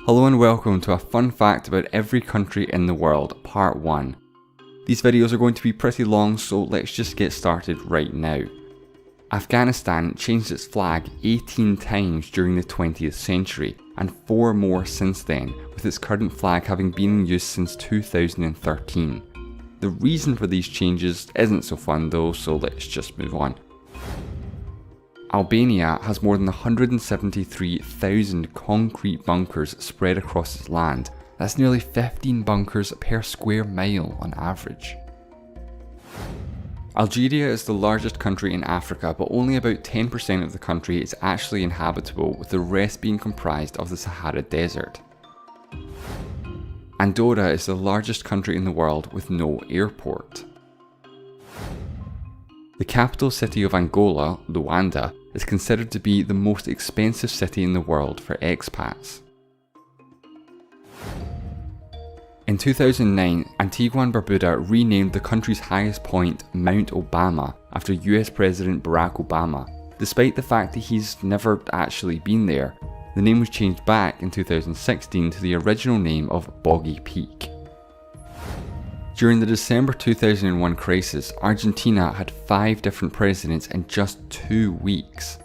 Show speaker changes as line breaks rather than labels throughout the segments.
Hello and welcome to a fun fact about every country in the world, part 1. These videos are going to be pretty long, so let's just get started right now. Afghanistan changed its flag 18 times during the 20th century, and 4 more since then, with its current flag having been in use since 2013. The reason for these changes isn't so fun though, so let's just move on. Albania has more than 173,000 concrete bunkers spread across its land. That's nearly 15 bunkers per square mile on average. Algeria is the largest country in Africa, but only about 10% of the country is actually inhabitable, with the rest being comprised of the Sahara Desert. Andorra is the largest country in the world with no airport. The capital city of Angola, Luanda, is considered to be the most expensive city in the world for expats. In 2009, Antigua and Barbuda renamed the country's highest point Mount Obama after US President Barack Obama. Despite the fact that he's never actually been there, the name was changed back in 2016 to the original name of Boggy Peak. During the December 2001 crisis, Argentina had 5 different presidents in just 2 weeks.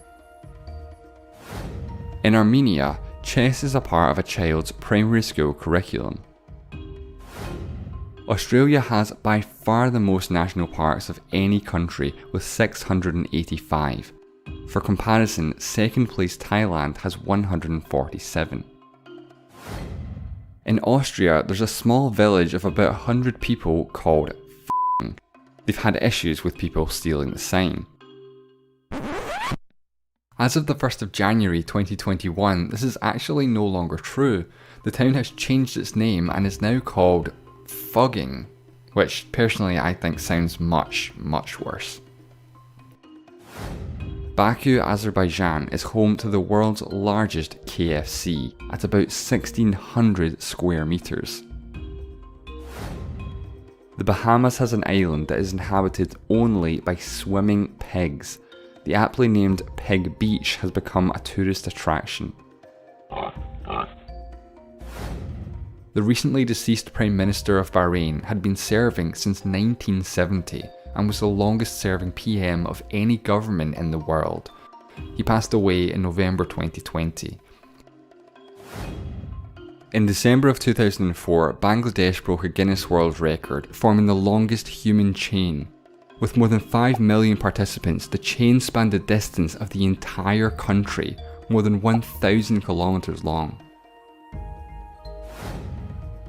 In Armenia, chess is a part of a child's primary school curriculum. Australia has by far the most national parks of any country, with 685. For comparison, second place Thailand has 147. In Austria, there's a small village of about 100 people called F***ing. They've had issues with people stealing the sign. As of the 1st of January 2021, this is actually no longer true. The town has changed its name and is now called Fugging, which personally I think sounds much worse. Baku, Azerbaijan is home to the world's largest KFC at about 1,600 square meters. The Bahamas has an island that is inhabited only by swimming pigs. The aptly named Pig Beach has become a tourist attraction. The recently deceased Prime Minister of Bahrain had been serving since 1970 and was the longest serving PM of any government in the world. He passed away in November 2020. In December of 2004, Bangladesh broke a Guinness World Record, forming the longest human chain. With more than 5 million participants, the chain spanned the distance of the entire country, more than 1,000 kilometers long.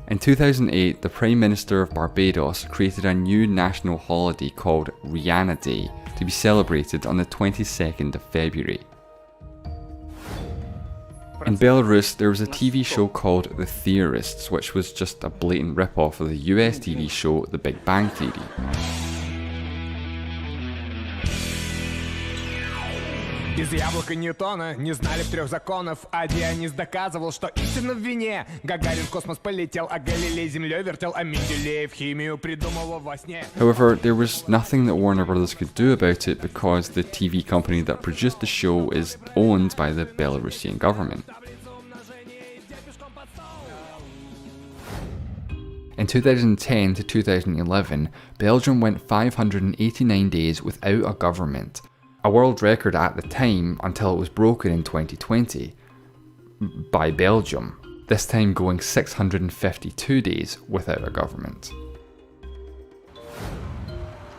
In 2008, the Prime Minister of Barbados created a new national holiday called Rihanna Day to be celebrated on the 22nd of February. In Belarus, there was a TV show called The Theorists, which was just a blatant rip-off of the US TV show The Big Bang Theory.
Из яблока Ньютона не знали 3 законов, а Дионис доказывал, что истина в вине. Гагарин в космос полетел, а Галилей землей вертел, а Менделеев химию придумал во сне.
However, there was nothing that Warner Brothers could do about it because the TV company that produced the show is owned by the Belarusian government. In 2010 to 2011, Belgium went 589 days without a government. A world record at the time until it was broken in 2020 by Belgium, this time going 652 days without a government.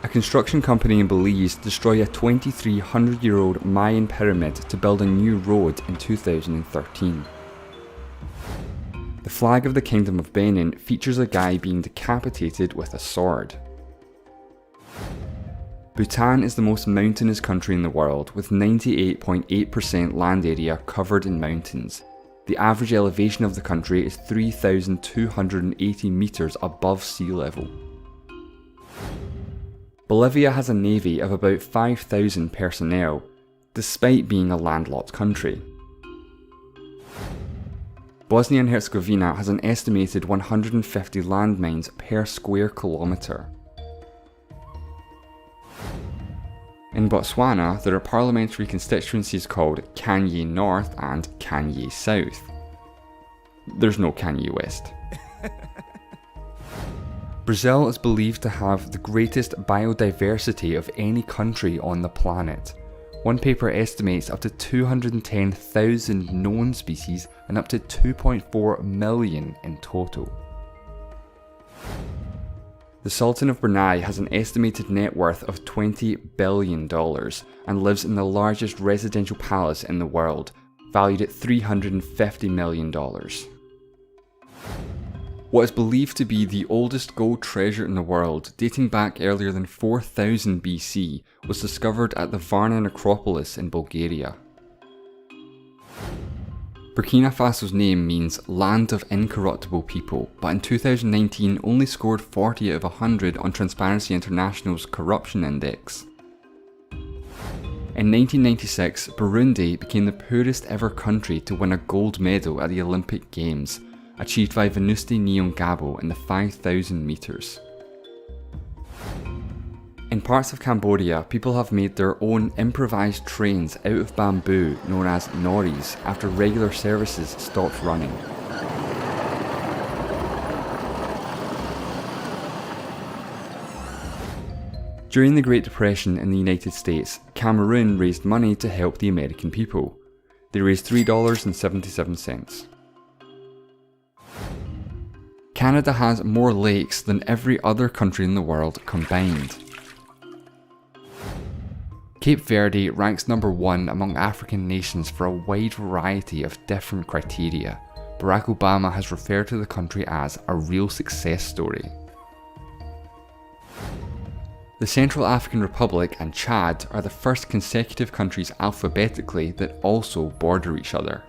A construction company in Belize destroyed a 2,300-year-old Mayan pyramid to build a new road in 2013. The flag of the Kingdom of Benin features a guy being decapitated with a sword. Bhutan is the most mountainous country in the world, with 98.8% land area covered in mountains. The average elevation of the country is 3,280 metres above sea level. Bolivia has a navy of about 5,000 personnel, despite being a landlocked country. Bosnia and Herzegovina has an estimated 150 landmines per square kilometre. In Botswana, there are parliamentary constituencies called Kanye North and Kanye South. There's no Kanye West. Brazil is believed to have the greatest biodiversity of any country on the planet. One paper estimates up to 210,000 known species and up to 2.4 million in total. The Sultan of Brunei has an estimated net worth of $20 billion and lives in the largest residential palace in the world, valued at $350 million. What is believed to be the oldest gold treasure in the world, dating back earlier than 4000 BC, was discovered at the Varna necropolis in Bulgaria. Burkina Faso's name means Land of Incorruptible People, but in 2019 only scored 40 out of 100 on Transparency International's Corruption Index. In 1996, Burundi became the poorest ever country to win a gold medal at the Olympic Games, achieved by Venuste Nyongabo in the 5,000 metres. In parts of Cambodia, people have made their own improvised trains out of bamboo known as noris after regular services stopped running. During the Great Depression in the United States, Cameroon raised money to help the American people. They raised $3.77. Canada has more lakes than every other country in the world combined. Cape Verde ranks number 1 among African nations for a wide variety of different criteria. Barack Obama has referred to the country as a real success story. The Central African Republic and Chad are the first consecutive countries alphabetically that also border each other.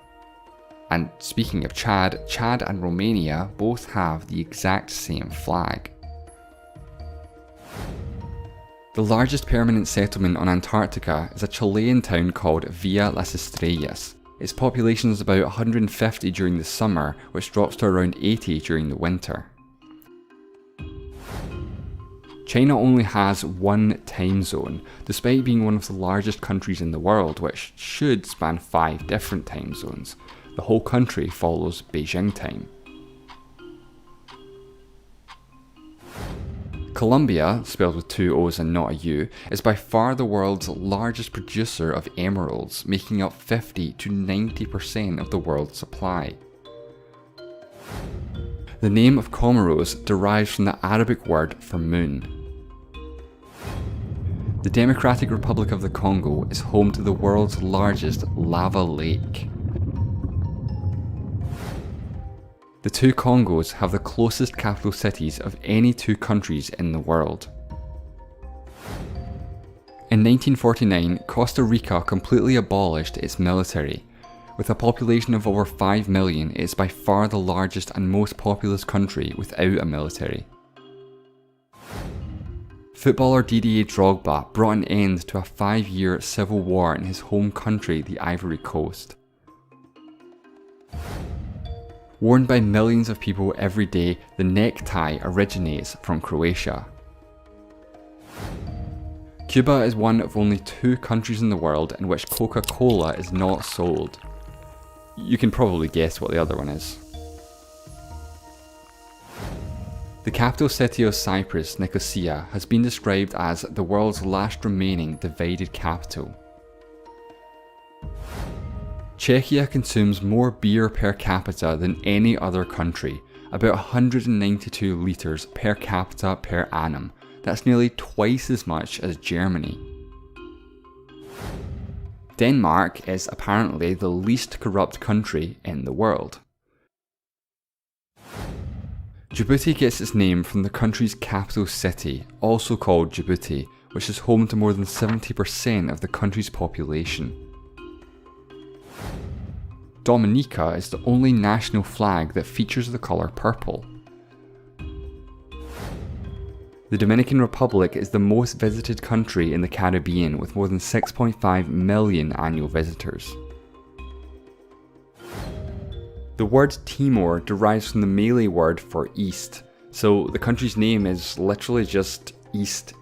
And speaking of Chad, Chad and Romania both have the exact same flag. The largest permanent settlement on Antarctica is a Chilean town called Villa Las Estrellas. Its population is about 150 during the summer, which drops to around 80 during the winter. China only has one time zone, despite being one of the largest countries in the world, which should span 5 different time zones. The whole country follows Beijing time. Colombia, spelled with 2 O's and not a U, is by far the world's largest producer of emeralds, making up 50 to 90% of the world's supply. The name of Comoros derives from the Arabic word for moon. The Democratic Republic of the Congo is home to the world's largest lava lake. The 2 Congos have the closest capital cities of any 2 countries in the world. In 1949, Costa Rica completely abolished its military. With a population of over 5 million, it is by far the largest and most populous country without a military. Footballer Didier Drogba brought an end to a 5-year civil war in his home country, the Ivory Coast. Worn by millions of people every day, the necktie originates from Croatia. Cuba is one of only 2 countries in the world in which Coca-Cola is not sold. You can probably guess what the other one is. The capital city of Cyprus, Nicosia, has been described as the world's last remaining divided capital. Czechia consumes more beer per capita than any other country, about 192 litres per capita per annum. That's nearly twice as much as Germany. Denmark is apparently the least corrupt country in the world. Djibouti gets its name from the country's capital city, also called Djibouti, which is home to more than 70% of the country's population. Dominica is the only national flag that features the colour purple. The Dominican Republic is the most visited country in the Caribbean with more than 6.5 million annual visitors. The word Timor derives from the Malay word for east, so the country's name is literally just East.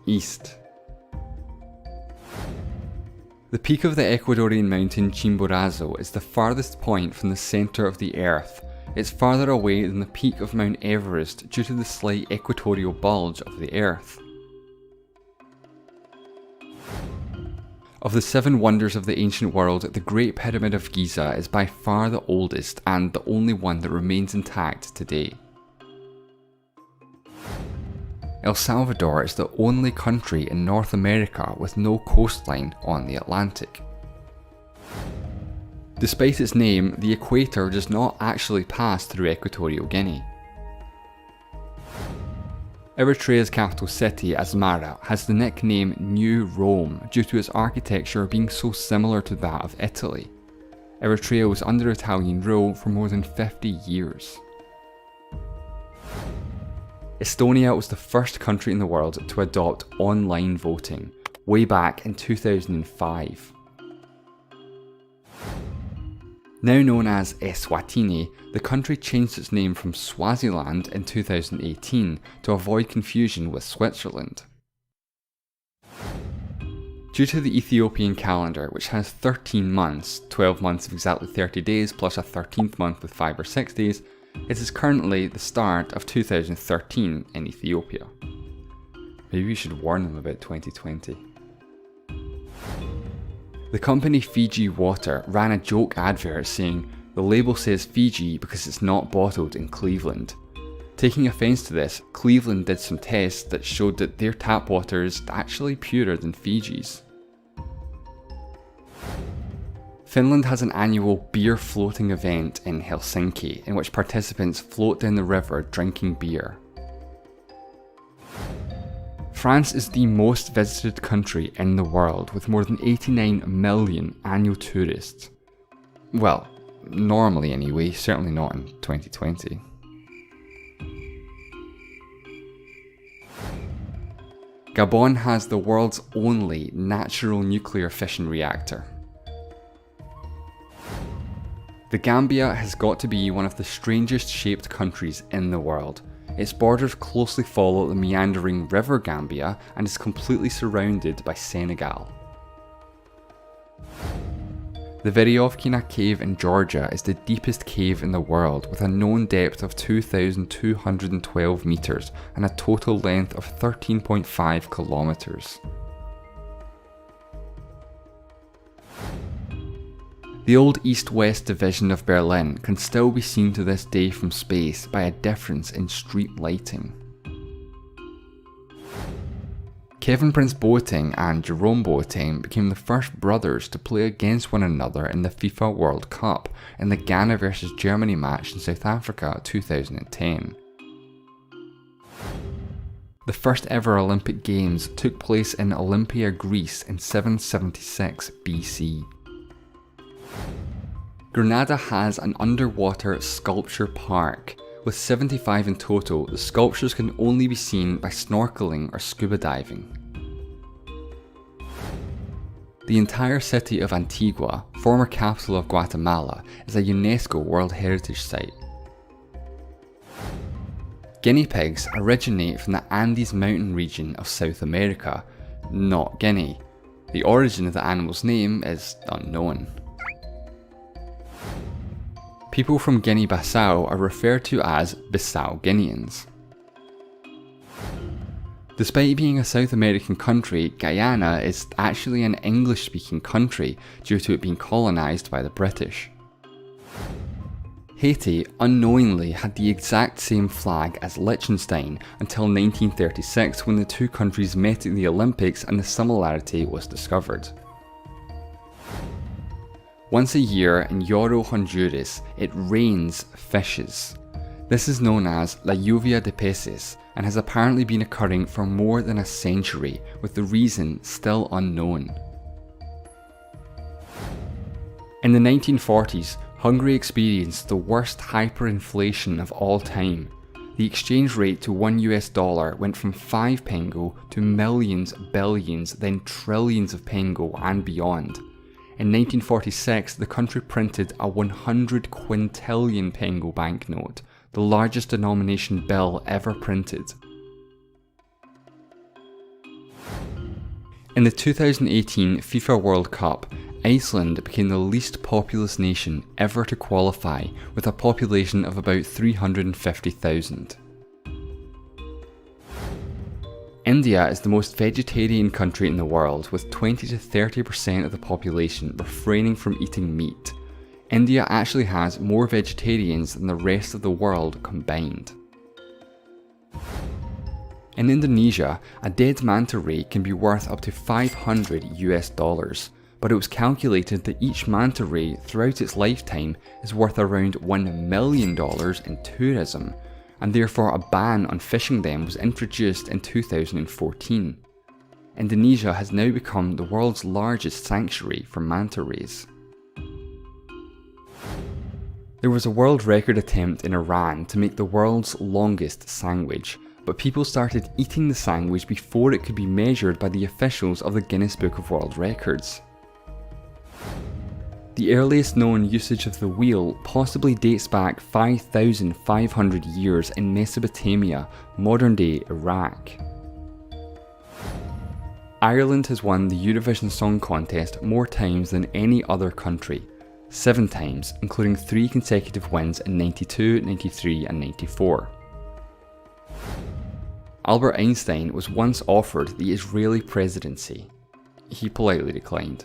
The peak of the Ecuadorian mountain Chimborazo is the farthest point from the centre of the Earth. it's farther away than the peak of Mount Everest due to the slight equatorial bulge of the Earth. Of the 7 wonders of the ancient world, the Great Pyramid of Giza is by far the oldest and the only one that remains intact today. El Salvador is the only country in North America with no coastline on the Atlantic. Despite its name, the equator does not actually pass through Equatorial Guinea. Eritrea's capital city, Asmara, has the nickname New Rome due to its architecture being so similar to that of Italy. Eritrea was under Italian rule for more than 50 years. Estonia was the first country in the world to adopt online voting, way back in 2005. Now known as Eswatini, the country changed its name from Swaziland in 2018 to avoid confusion with Switzerland. Due to the Ethiopian calendar, which has 13 months, 12 months of exactly 30 days plus a 13th month with 5 or 6 days, it is currently the start of 2013 in Ethiopia. Maybe we should warn them about 2020. The company Fiji Water ran a joke advert saying, "The label says Fiji because it's not bottled in Cleveland." Taking offence to this, Cleveland did some tests that showed that their tap water is actually purer than Fiji's. Finland has an annual beer floating event in Helsinki in which participants float down the river drinking beer. France is the most visited country in the world with more than 89 million annual tourists. Well, normally anyway, certainly not in 2020. Gabon has the world's only natural nuclear fission reactor. The Gambia has got to be one of the strangest shaped countries in the world. Its borders closely follow the meandering River Gambia and is completely surrounded by Senegal. The Veriofkina Cave in Georgia is the deepest cave in the world with a known depth of 2,212 metres and a total length of 13.5 kilometres. The old east-west division of Berlin can still be seen to this day from space by a difference in street lighting. Kevin Prince Boateng and Jerome Boateng became the first brothers to play against one another in the FIFA World Cup in the Ghana vs Germany match in South Africa 2010. The first ever Olympic Games took place in Olympia, Greece in 776 BC. Grenada has an underwater sculpture park. With 75 in total, the sculptures can only be seen by snorkeling or scuba diving. The entire city of Antigua, former capital of Guatemala, is a UNESCO World Heritage Site. Guinea pigs originate from the Andes mountain region of South America, not Guinea. The origin of the animal's name is unknown. People from Guinea-Bissau are referred to as Bissau Guineans. Despite being a South American country, Guyana is actually an English-speaking country due to it being colonised by the British. Haiti unknowingly had the exact same flag as Liechtenstein until 1936 when the two countries met at the Olympics and the similarity was discovered. Once a year in Yoro, Honduras, it rains fishes. This is known as La Lluvia de Peces and has apparently been occurring for more than a century, with the reason still unknown. In the 1940s, Hungary experienced the worst hyperinflation of all time. The exchange rate to $1 went from 5 pengo to millions, billions, then trillions of pengo and beyond. In 1946, the country printed a 100 quintillion pengo banknote, the largest denomination bill ever printed. In the 2018 FIFA World Cup, Iceland became the least populous nation ever to qualify, with a population of about 350,000. India is the most vegetarian country in the world, with 20 to 30% of the population refraining from eating meat. India actually has more vegetarians than the rest of the world combined. In Indonesia, a dead manta ray can be worth up to $500 US, but it was calculated that each manta ray throughout its lifetime is worth around $1 million in tourism, and therefore a ban on fishing them was introduced in 2014. Indonesia has now become the world's largest sanctuary for manta rays. There was a world record attempt in Iran to make the world's longest sandwich, but people started eating the sandwich before it could be measured by the officials of the Guinness Book of World Records. The earliest known usage of the wheel possibly dates back 5,500 years in Mesopotamia, modern-day Iraq. Ireland has won the Eurovision Song Contest more times than any other country, 7 times, including 3 consecutive wins in 92, 93 and 94. Albert Einstein was once offered the Israeli presidency. He politely declined.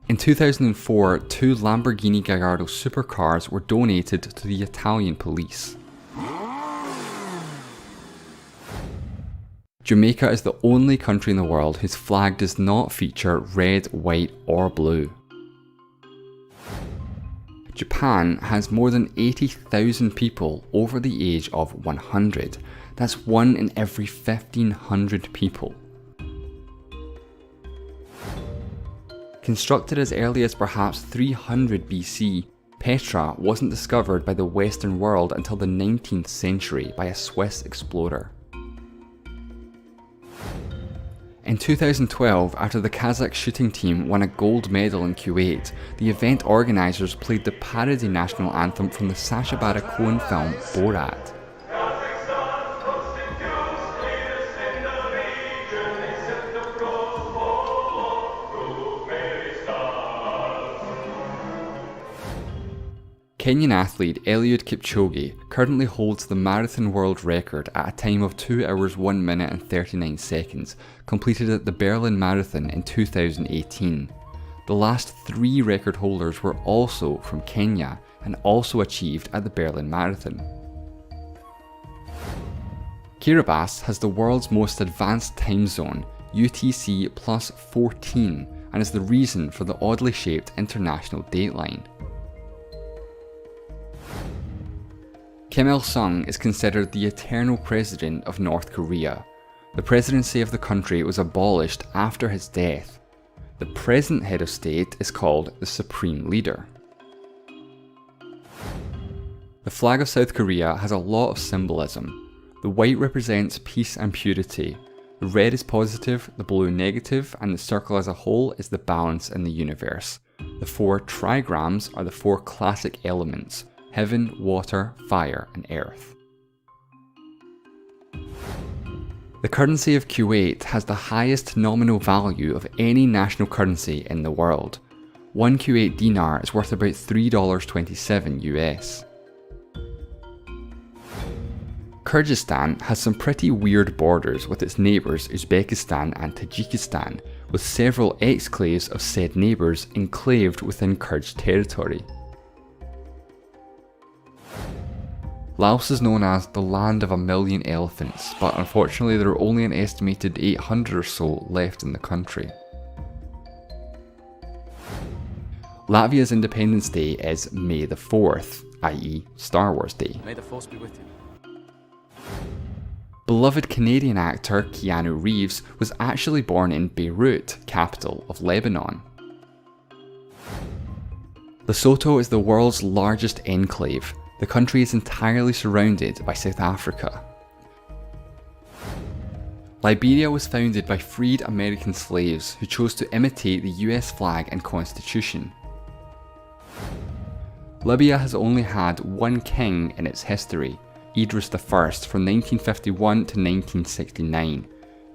In 2004, 2 Lamborghini Gallardo supercars were donated to the Italian police. Jamaica is the only country in the world whose flag does not feature red, white or blue. Japan has more than 80,000 people over the age of 100. That's 1 in every 1,500 people. Constructed as early as perhaps 300 BC, Petra wasn't discovered by the Western world until the 19th century by a Swiss explorer. In 2012, after the Kazakh shooting team won a gold medal in Kuwait, the event organisers played the parody national anthem from the Sacha Baron Cohen film Borat. Kenyan athlete Eliud Kipchoge currently holds the marathon world record at a time of 2 hours 1 minute and 39 seconds, completed at the Berlin Marathon in 2018. The last 3 record holders were also from Kenya and also achieved at the Berlin Marathon. Kiribati has the world's most advanced time zone, UTC plus 14, and is the reason for the oddly shaped international dateline. Kim Il-sung is considered the eternal president of North Korea. The presidency of the country was abolished after his death. The present head of state is called the Supreme Leader. The flag of South Korea has a lot of symbolism. The white represents peace and purity, the red is positive, the blue negative, and the circle as a whole is the balance in the universe. The 4 trigrams are the 4 classic elements: heaven, water, fire, and earth. The currency of Kuwait has the highest nominal value of any national currency in the world. 1 Kuwait dinar is worth about $3.27 US. Kyrgyzstan has some pretty weird borders with its neighbours Uzbekistan and Tajikistan, with several exclaves of said neighbours enclaved within Kyrgyz territory. Laos is known as the land of a million elephants, but unfortunately there are only an estimated 800 or so left in the country. Latvia's Independence Day is May the 4th, i.e. Star Wars Day.
May the Force be with you.
Beloved Canadian actor Keanu Reeves was actually born in Beirut, capital of Lebanon. Lesotho is the world's largest enclave. The country is entirely surrounded by South Africa. Liberia was founded by freed American slaves who chose to imitate the US flag and constitution. Libya has only had 1 king in its history, Idris I from 1951 to 1969.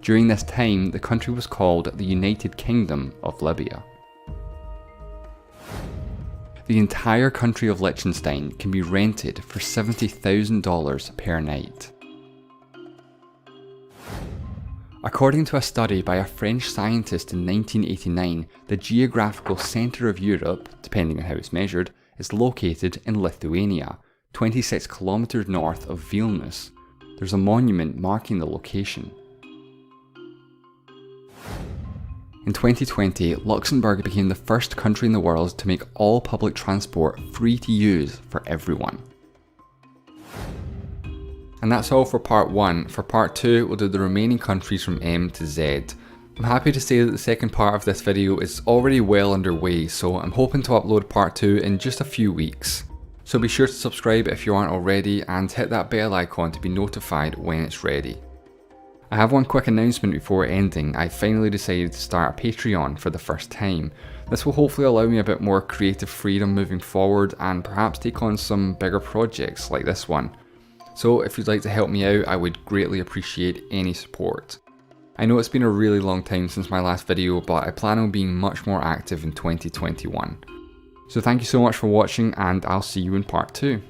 During this time, the country was called the United Kingdom of Libya. The entire country of Liechtenstein can be rented for $70,000 per night. According to a study by a French scientist in 1989, the geographical centre of Europe, depending on how it's measured, is located in Lithuania, 26 kilometers north of Vilnius. There's a monument marking the location. In 2020, Luxembourg became the first country in the world to make all public transport free to use for everyone. And that's all for part 1. For part 2, we'll do the remaining countries from M to Z. I'm happy to say that the second part of this video is already well underway, so I'm hoping to upload part 2 in just a few weeks. So be sure to subscribe if you aren't already and hit that bell icon to be notified when it's ready. I have one quick announcement before ending. I finally decided to start a Patreon for the first time. This will hopefully allow me a bit more creative freedom moving forward and perhaps take on some bigger projects like this one. So if you'd like to help me out, I would greatly appreciate any support. I know it's been a really long time since my last video, but I plan on being much more active in 2021. So thank you so much for watching, and I'll see you in part 2.